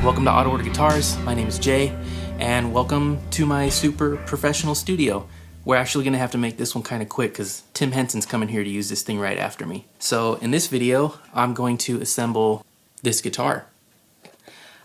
welcome to Auto Order Guitars. My name is Jay, and welcome to my super professional studio. We're actually going to have to make this one kind of quick because Tim Henson's coming here to use this thing right after me. So in this video, I'm going to assemble this guitar.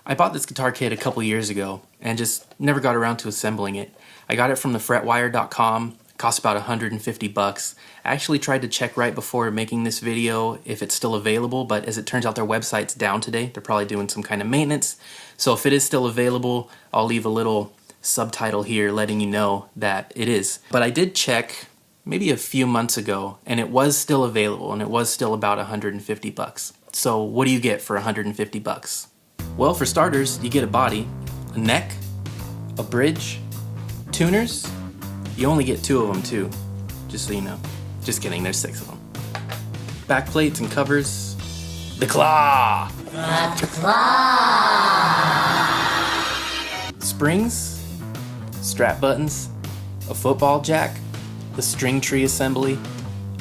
I bought this guitar kit a couple years ago and just never got around to assembling it. I got it from the fretwire.com. Cost about 150 bucks. I actually tried to check right before making this video if it's still available, but as it turns out their website's down today. They're probably doing some kind of maintenance. So if it is still available, I'll leave a little subtitle here letting you know that it is. But I did check maybe a few months ago and it was still available and it was still about 150 bucks. So what do you get for 150 bucks? Well, for starters, you get a body, a neck, a bridge, tuners. You only get 2 of them too, just so you know. Just kidding, there's 6 of them. Back plates and covers. The claw! The claw! Springs, strap buttons, a football jack, the string tree assembly,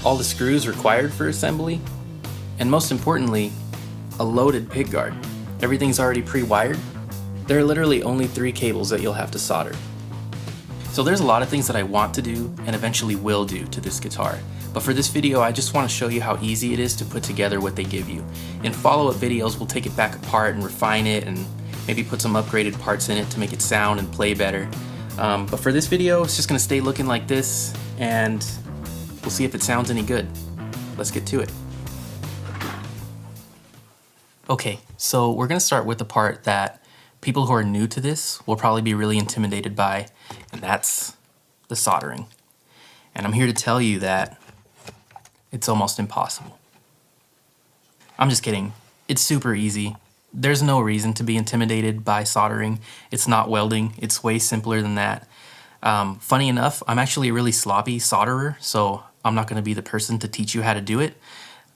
all the screws required for assembly, and most importantly, a loaded pick guard. Everything's already pre-wired. There are literally only 3 cables that you'll have to solder. So there's a lot of things that I want to do and eventually will do to this guitar. But for this video, I just want to show you how easy it is to put together what they give you. In follow-up videos, we'll take it back apart and refine it and maybe put some upgraded parts in it to make it sound and play better. But for this video, it's just going to stay looking like this and we'll see if it sounds any good. Let's get to it. Okay, so we're going to start with the part that people who are new to this will probably be really intimidated by, and that's the soldering. And I'm here to tell you that it's almost impossible. I'm just kidding. It's super easy. There's no reason to be intimidated by soldering. It's not welding. It's way simpler than that. Funny enough, I'm actually a really sloppy solderer, so I'm not going to be the person to teach you how to do it.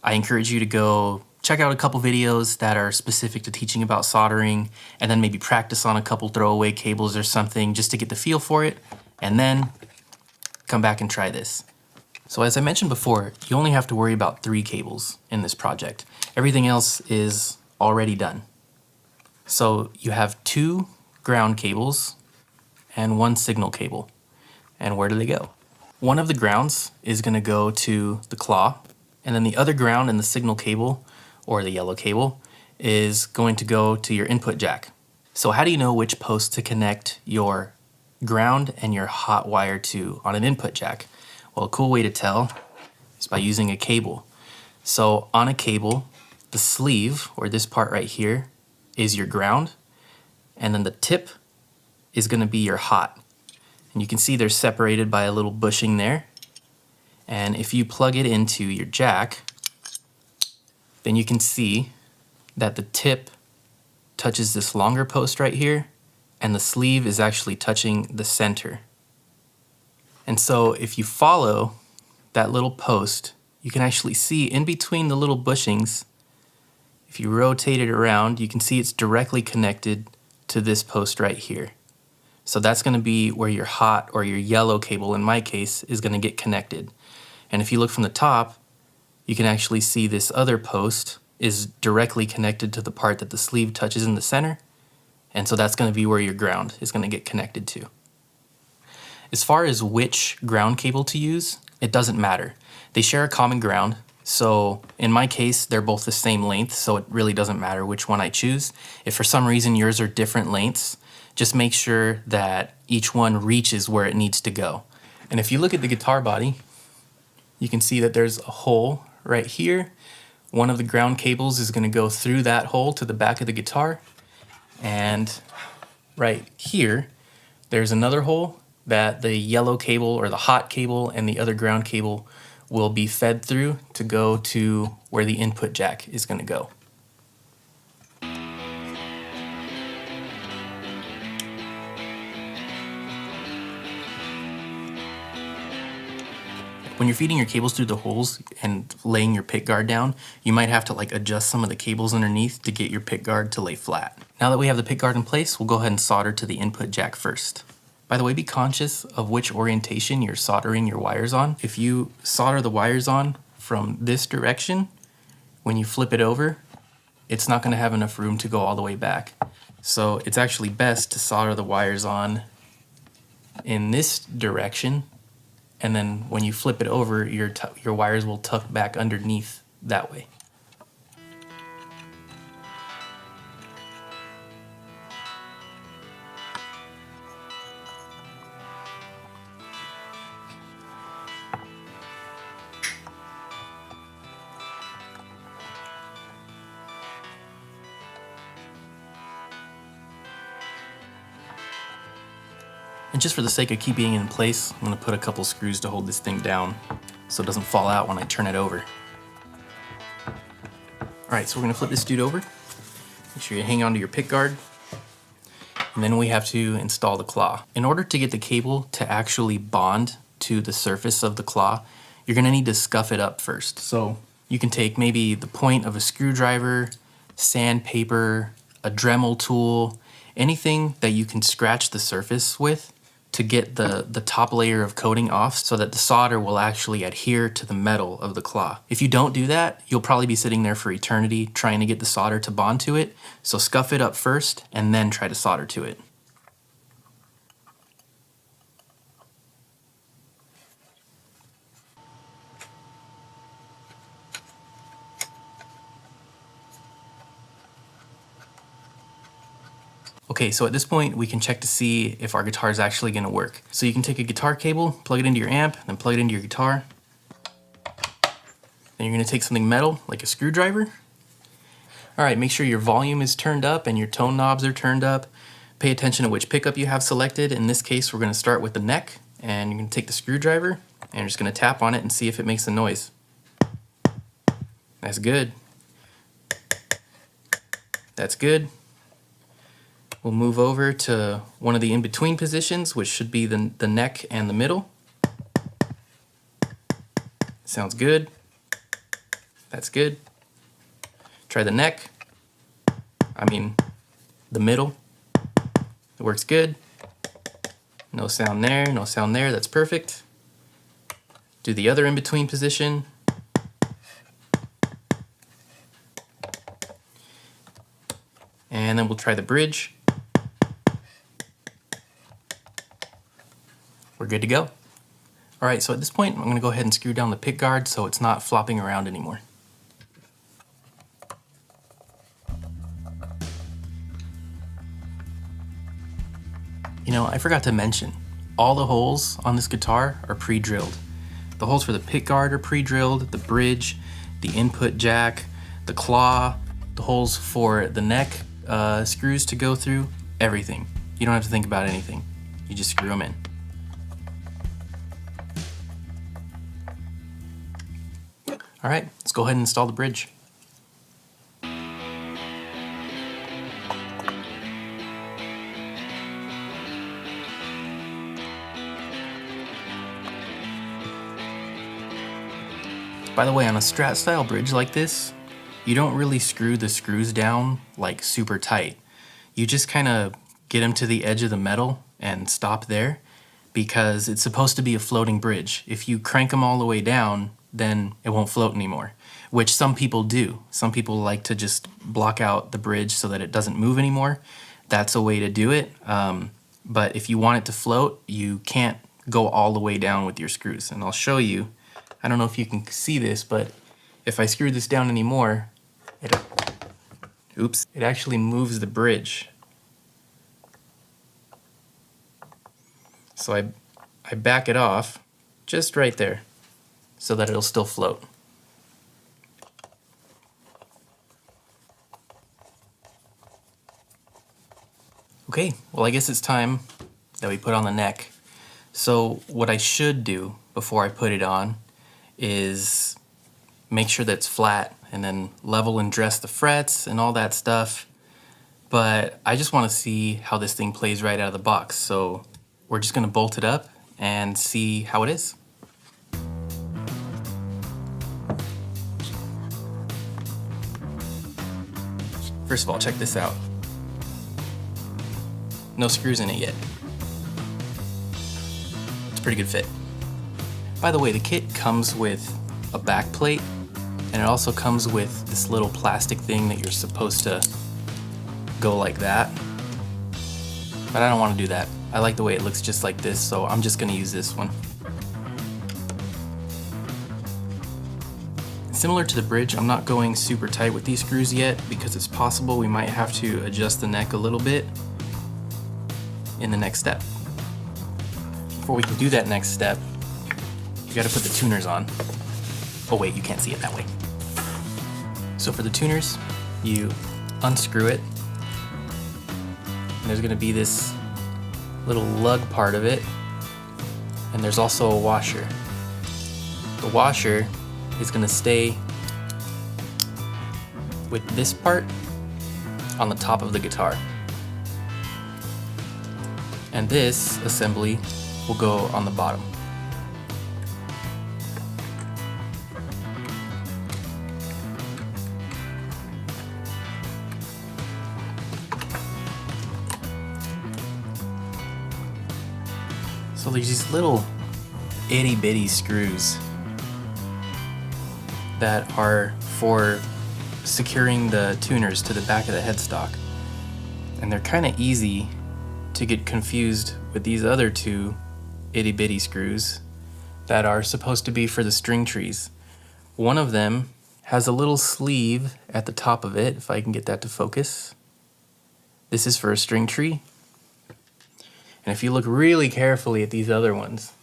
I encourage you to go check out a couple videos that are specific to teaching about soldering, and then maybe practice on a couple throwaway cables or something just to get the feel for it, and then come back and try this. So as I mentioned before, you only have to worry about 3 cables in this project. Everything else is already done. So you have 2 ground cables and 1 signal cable. And where do they go? One of the grounds is going to go to the claw, and then the other ground and the signal cable, or the yellow cable, is going to go to your input jack. So how do you know which post to connect your ground and your hot wire to on an input jack? Well, a cool way to tell is by using a cable. So on a cable, the sleeve, or this part right here, is your ground, and then the tip is going to be your hot. And you can see they're separated by a little bushing there. And if you plug it into your jack, then you can see that the tip touches this longer post right here, and the sleeve is actually touching the center. And so if you follow that little post, you can actually see in between the little bushings, if you rotate it around, you can see it's directly connected to this post right here. So that's going to be where your hot, or your yellow cable in my case, is going to get connected. And if you look from the top, you can actually see this other post is directly connected to the part that the sleeve touches in the center, and so that's going to be where your ground is going to get connected to. As far as which ground cable to use, it doesn't matter. They share a common ground, so in my case they're both the same length, so it really doesn't matter which one I choose. If for some reason yours are different lengths, just make sure that each one reaches where it needs to go. And if you look at the guitar body, you can see that there's a hole right here. One of the ground cables is going to go through that hole to the back of the guitar. And right here, there's another hole that the yellow cable, or the hot cable, and the other ground cable will be fed through to go to where the input jack is going to go. When you're feeding your cables through the holes and laying your pick guard down, you might have to adjust some of the cables underneath to get your pick guard to lay flat. Now that we have the pick guard in place, we'll go ahead and solder to the input jack first. By the way, be conscious of which orientation you're soldering your wires on. If you solder the wires on from this direction, when you flip it over, it's not going to have enough room to go all the way back. So it's actually best to solder the wires on in this direction, and then when you flip it over, your wires will tuck back underneath that way. And just for the sake of keeping it in place, I'm going to put a couple screws to hold this thing down so it doesn't fall out when I turn it over. Alright, so we're going to flip this dude over. Make sure you hang on to your pick guard. And then we have to install the claw. In order to get the cable to actually bond to the surface of the claw, you're going to need to scuff it up first. So you can take maybe the point of a screwdriver, sandpaper, a Dremel tool, anything that you can scratch the surface with to get the top layer of coating off so that the solder will actually adhere to the metal of the claw. If you don't do that, you'll probably be sitting there for eternity trying to get the solder to bond to it. So scuff it up first and then try to solder to it. Okay, so at this point we can check to see if our guitar is actually going to work. So you can take a guitar cable, plug it into your amp, then plug it into your guitar. Then you're going to take something metal, like a screwdriver. Alright, make sure your volume is turned up and your tone knobs are turned up. Pay attention to which pickup you have selected. In this case, we're going to start with the neck, and you're going to take the screwdriver, and you're just going to tap on it and see if it makes a noise. That's good. That's good. We'll move over to one of the in-between positions, which should be the neck and the middle. Sounds good. That's good. Try the neck. The middle. It works good. No sound there, no sound there. That's perfect. Do the other in-between position. And then we'll try the bridge. We're good to go. All right, so at this point, I'm going to go ahead and screw down the pick guard so it's not flopping around anymore. You know, I forgot to mention, all the holes on this guitar are pre-drilled. The holes for the pick guard are pre-drilled, the bridge, the input jack, the claw, the holes for the neck screws to go through, everything. You don't have to think about anything. You just screw them in. All right, let's go ahead and install the bridge. By the way, on a Strat style bridge like this, you don't really screw the screws down like super tight. You just kind of get them to the edge of the metal and stop there, because it's supposed to be a floating bridge. If you crank them all the way down, then it won't float anymore, which some people do. Some people like to just block out the bridge so that it doesn't move anymore. That's a way to do it. But if you want it to float, you can't go all the way down with your screws. And I'll show you. I don't know if you can see this, but if I screw this down anymore, it actually moves the bridge. So I back it off just right there so that it'll still float. Okay, well, I guess it's time that we put on the neck. So what I should do before I put it on is make sure that it's flat and then level and dress the frets and all that stuff. But I just want to see how this thing plays right out of the box. So we're just going to bolt it up and see how it is. First of all, check this out. No screws in it yet. It's a pretty good fit. By the way, the kit comes with a back plate, and it also comes with this little plastic thing that you're supposed to go like that but I don't want to do that. I like the way it looks just like this, so I'm just gonna use this one. Similar to the bridge, I'm not going super tight with these screws yet because it's possible we might have to adjust the neck a little bit in the next step. Before we can do that next step, you gotta put the tuners on. Oh wait, you can't see it that way. So for the tuners, you unscrew it, and there's gonna be this little lug part of it, and there's also a washer. The washer is gonna stay with this part on the top of the guitar. And this assembly will go on the bottom. So there's these little itty bitty screws that are for securing the tuners to the back of the headstock. And they're kind of easy to get confused with these other two itty bitty screws that are supposed to be for the string trees. One of them has a little sleeve at the top of it, if I can get that to focus. This is for a string tree. And if you look really carefully at these other ones,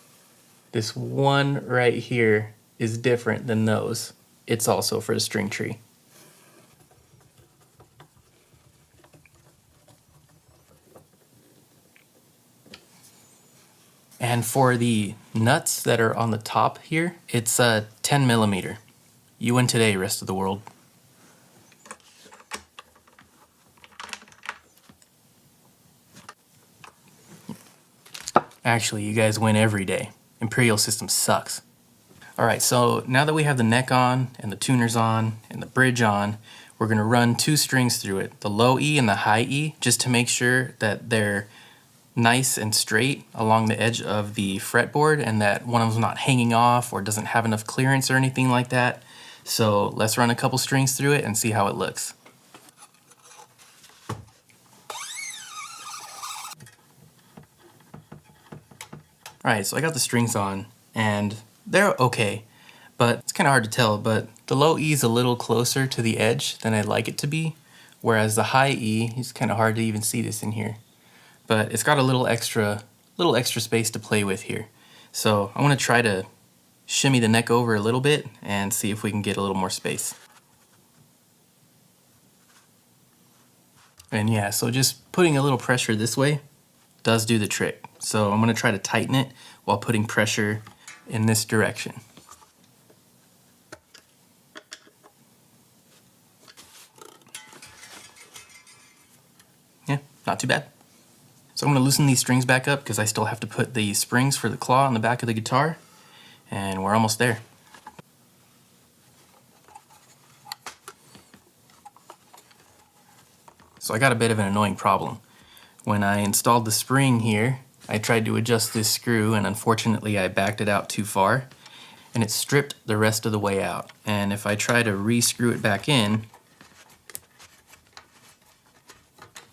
this one right here is different than those. It's also for the string tree. And for the nuts that are on the top here, it's a 10 millimeter. You win today, rest of the world. Actually, you guys win every day. Imperial System sucks. Alright, so now that we have the neck on, and the tuners on, and the bridge on, we're going to run two strings through it, the low E and the high E, just to make sure that they're nice and straight along the edge of the fretboard and that one of them's not hanging off or doesn't have enough clearance or anything like that. So let's run a couple strings through it and see how it looks. Alright, so I got the strings on and they're okay, but it's kind of hard to tell, but the low E is a little closer to the edge than I'd like it to be, whereas the high E, it's kind of hard to even see this in here, but it's got a little extra space to play with here. So I want to try to shimmy the neck over a little bit and see if we can get a little more space. And yeah, so just putting a little pressure this way does do the trick. So I'm going to try to tighten it while putting pressure in this direction. Yeah, not too bad. So I'm going to loosen these strings back up because I still have to put the springs for the claw on the back of the guitar, and we're almost there. So I got a bit of an annoying problem. When I installed the spring here, I tried to adjust this screw and unfortunately I backed it out too far and it stripped the rest of the way out. And if I try to re-screw it back in,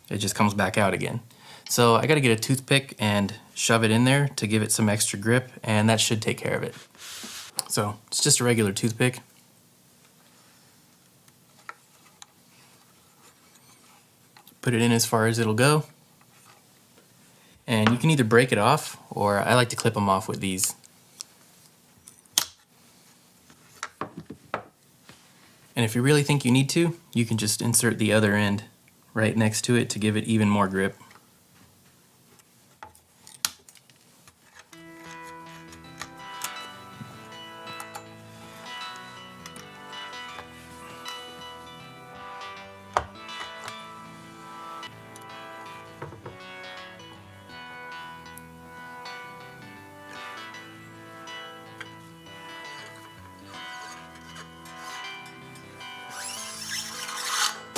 it just comes back out again. So I gotta get a toothpick and shove it in there to give it some extra grip, and that should take care of it. So it's just a regular toothpick. Put it in as far as it'll go. And you can either break it off, or I like to clip them off with these. And if you really think you need to, you can just insert the other end right next to it to give it even more grip.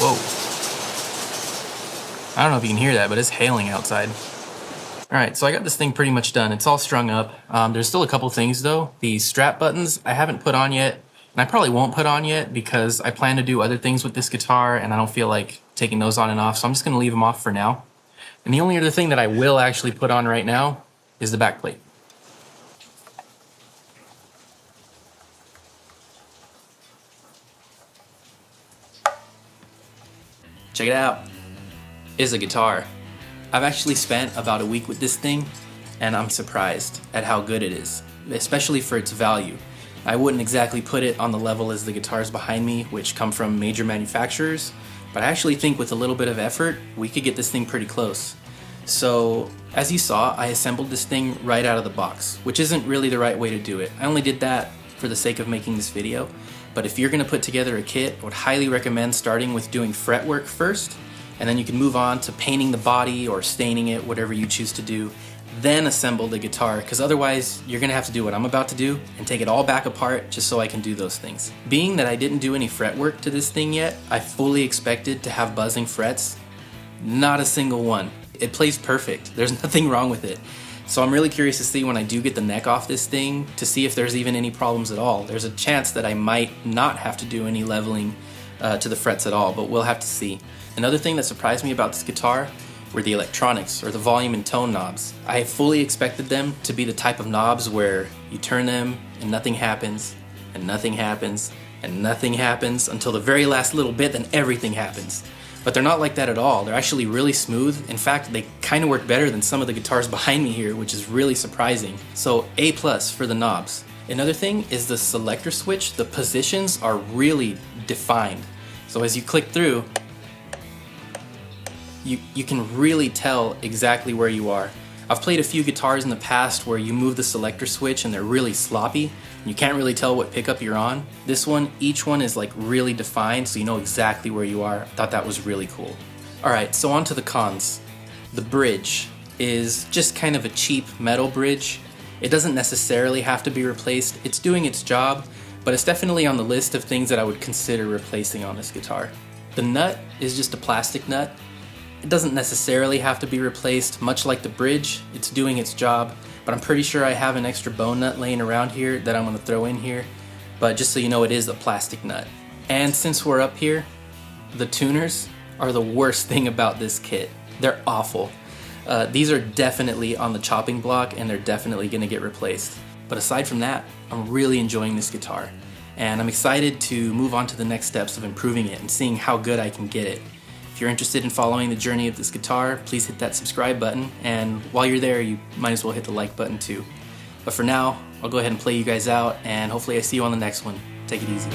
Whoa. I don't know if you can hear that, but it's hailing outside. Alright, so I got this thing pretty much done. It's all strung up. There's still a couple things though. The strap buttons I haven't put on yet, and I probably won't put on yet because I plan to do other things with this guitar and I don't feel like taking those on and off, so I'm just going to leave them off for now. And the only other thing that I will actually put on right now is the back plate. Check it out. It's a guitar. I've actually spent about a week with this thing, and I'm surprised at how good it is, especially for its value. I wouldn't exactly put it on the level as the guitars behind me, which come from major manufacturers, but I actually think with a little bit of effort, we could get this thing pretty close. So, as you saw, I assembled this thing right out of the box, which isn't really the right way to do it. I only did that for the sake of making this video, but if you're gonna put together a kit, I would highly recommend starting with doing fretwork first, and then you can move on to painting the body or staining it, whatever you choose to do, then assemble the guitar, because otherwise you're gonna have to do what I'm about to do and take it all back apart just so I can do those things. Being that I didn't do any fretwork to this thing yet, I fully expected to have buzzing frets. Not a single one. It plays perfect. There's nothing wrong with it. So I'm really curious to see when I do get the neck off this thing to see if there's even any problems at all. There's a chance that I might not have to do any leveling to the frets at all, but we'll have to see. Another thing that surprised me about this guitar were the electronics, or the volume and tone knobs. I fully expected them to be the type of knobs where you turn them and nothing happens, and nothing happens, and nothing happens until the very last little bit, then everything happens. But they're not like that at all. They're actually really smooth. In fact, they kind of work better than some of the guitars behind me here, which is really surprising. So A+ for the knobs. Another thing is the selector switch. The positions are really defined. So as you click through, you can really tell exactly where you are. I've played a few guitars in the past where you move the selector switch and they're really sloppy, and you can't really tell what pickup you're on. This one, each one is like really defined, so you know exactly where you are. I thought that was really cool. Alright, so on to the cons. The bridge is just kind of a cheap metal bridge. It doesn't necessarily have to be replaced. It's doing its job, but it's definitely on the list of things that I would consider replacing on this guitar. The nut is just a plastic nut. It doesn't necessarily have to be replaced, much like the bridge. It's doing its job, but I'm pretty sure I have an extra bone nut laying around here that I'm gonna throw in here. But just so you know, it is a plastic nut. And since we're up here, the tuners are the worst thing about this kit. They're awful. These are definitely on the chopping block and they're definitely gonna get replaced. But aside from that, I'm really enjoying this guitar. And I'm excited to move on to the next steps of improving it and seeing how good I can get it. If you're interested in following the journey of this guitar, please hit that subscribe button, and while you're there, you might as well hit the like button too. But for now, I'll go ahead and play you guys out, and hopefully I see you on the next one. Take it easy.